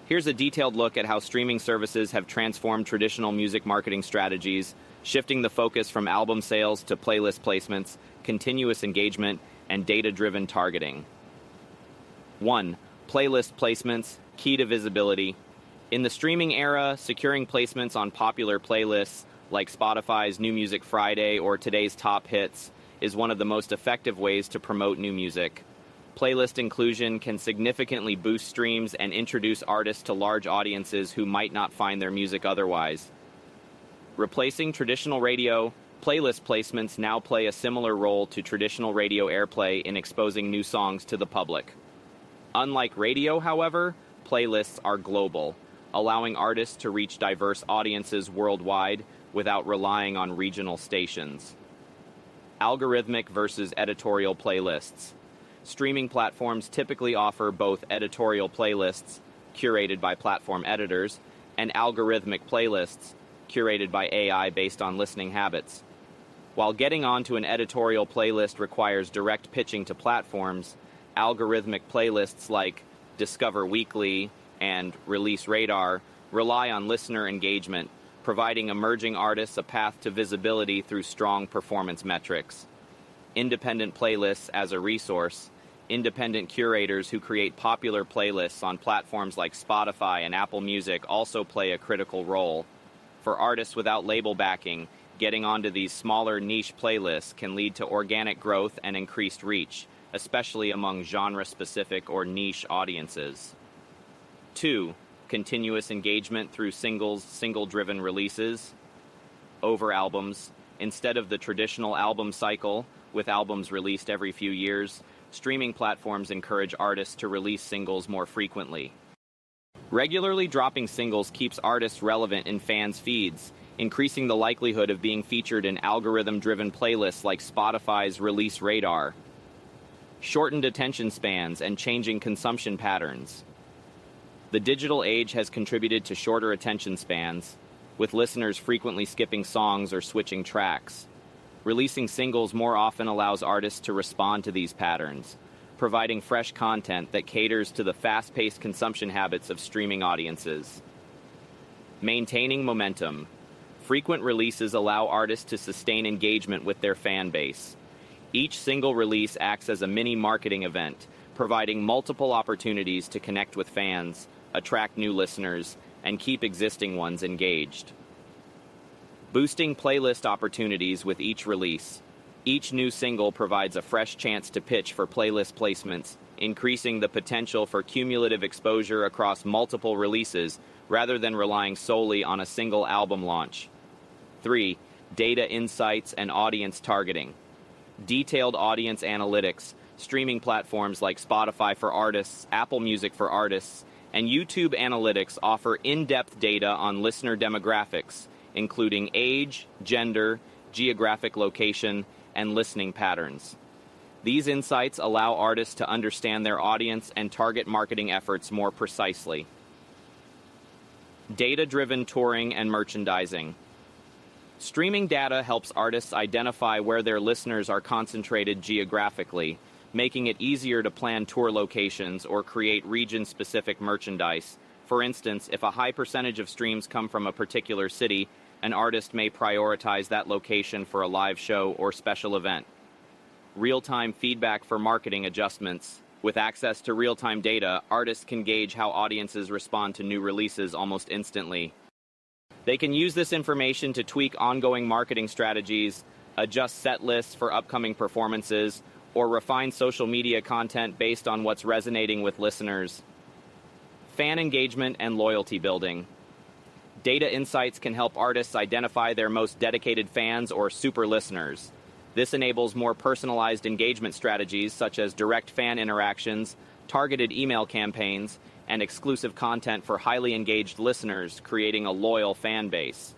Here's a detailed look at how streaming services have transformed traditional music marketing strategies, shifting the focus from album sales to playlist placements, continuous engagement, and data-driven targeting. 1. Playlist placements, key to visibility. In the streaming era, securing placements on popular playlists like Spotify's New Music Friday or today's top hits is one of the most effective ways to promote new music. Playlist inclusion can significantly boost streams and introduce artists to large audiences who might not find their music otherwise. Replacing traditional radio, playlist placements now play a similar role to traditional radio airplay in exposing new songs to the public. Unlike radio, however, playlists are global, allowing artists to reach diverse audiences worldwide without relying on regional stations. Algorithmic versus editorial playlists. Streaming platforms typically offer both editorial playlists, curated by platform editors, and algorithmic playlists, curated by AI based on listening habits. While getting onto an editorial playlist requires direct pitching to platforms, algorithmic playlists like Discover Weekly and Release Radar rely on listener engagement, providing emerging artists a path to visibility through strong performance metrics. Independent playlists as a resource. Independent curators who create popular playlists on platforms like Spotify and Apple Music also play a critical role. For artists without label backing, getting onto these smaller niche playlists can lead to organic growth and increased reach, especially among genre-specific or niche audiences. 2. Continuous engagement through single-driven releases. Over albums. Instead of the traditional album cycle, with albums released every few years, streaming platforms encourage artists to release singles more frequently. Regularly dropping singles keeps artists relevant in fans' feeds, increasing the likelihood of being featured in algorithm-driven playlists like Spotify's Release Radar. Shortened attention spans and changing consumption patterns. The digital age has contributed to shorter attention spans, with listeners frequently skipping songs or switching tracks. Releasing singles more often allows artists to respond to these patterns, providing fresh content that caters to the fast-paced consumption habits of streaming audiences. Maintaining momentum. Frequent releases allow artists to sustain engagement with their fan base. Each single release acts as a mini marketing event, providing multiple opportunities to connect with fans, attract new listeners, and keep existing ones engaged. Boosting playlist opportunities with each release. Each new single provides a fresh chance to pitch for playlist placements, increasing the potential for cumulative exposure across multiple releases rather than relying solely on a single album launch. 3. Data insights and audience targeting. Detailed audience analytics. Streaming platforms like Spotify for Artists, Apple Music for Artists, and YouTube Analytics offer in-depth data on listener demographics, including age, gender, geographic location, and listening patterns. These insights allow artists to understand their audience and target marketing efforts more precisely. Data-driven touring and merchandising. Streaming data helps artists identify where their listeners are concentrated geographically, making it easier to plan tour locations or create region-specific merchandise. For instance, if a high percentage of streams come from a particular city, an artist may prioritize that location for a live show or special event. Real-time feedback for marketing adjustments. With access to real-time data, artists can gauge how audiences respond to new releases almost instantly. They can use this information to tweak ongoing marketing strategies, adjust set lists for upcoming performances, or refine social media content based on what's resonating with listeners. Fan engagement and loyalty building. Data insights can help artists identify their most dedicated fans or super listeners. This enables more personalized engagement strategies such as direct fan interactions, targeted email campaigns, and exclusive content for highly engaged listeners, creating a loyal fan base.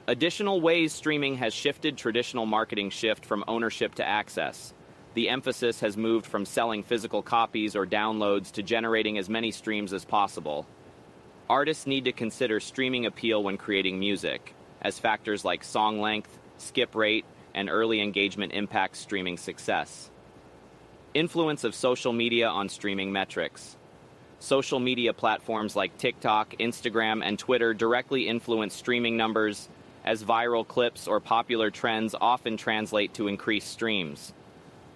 Additional ways streaming has shifted traditional marketing shift from ownership to access. The emphasis has moved from selling physical copies or downloads to generating as many streams as possible. Artists need to consider streaming appeal when creating music, as factors like song length, skip rate, and early engagement impact streaming success. Influence of social media on streaming metrics. Social media platforms like TikTok, Instagram, and Twitter directly influence streaming numbers, as viral clips or popular trends often translate to increased streams.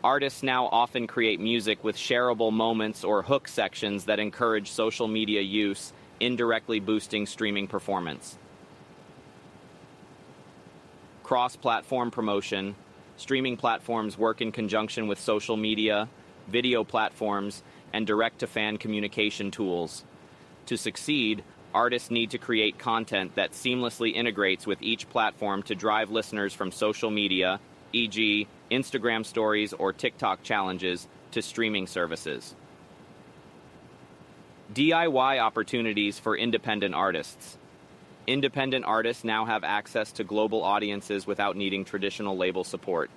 Artists now often create music with shareable moments or hook sections that encourage social media use, indirectly boosting streaming performance. Cross-platform promotion. Streaming platforms work in conjunction with social media, video platforms, and direct-to-fan communication tools. To succeed, artists need to create content that seamlessly integrates with each platform to drive listeners from social media, e.g., Instagram stories or TikTok challenges, to streaming services. DIY opportunities for independent artists. Independent artists now have access to global audiences without needing traditional label support.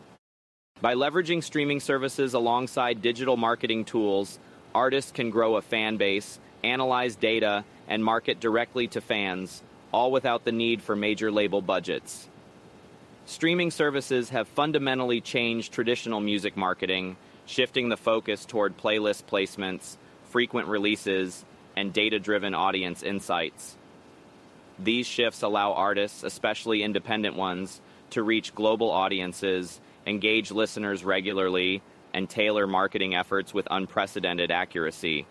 By leveraging streaming services alongside digital marketing tools, artists can grow a fan base, analyze data, and market directly to fans, all without the need for major label budgets. Streaming services have fundamentally changed traditional music marketing, shifting the focus toward playlist placements, frequent releases, and data-driven audience insights. These shifts allow artists, especially independent ones, to reach global audiences, engage listeners regularly, and tailor marketing efforts with unprecedented accuracy.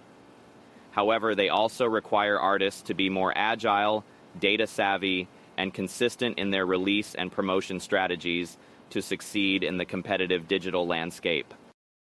However, they also require artists to be more agile, data-savvy, and consistent in their release and promotion strategies to succeed in the competitive digital landscape.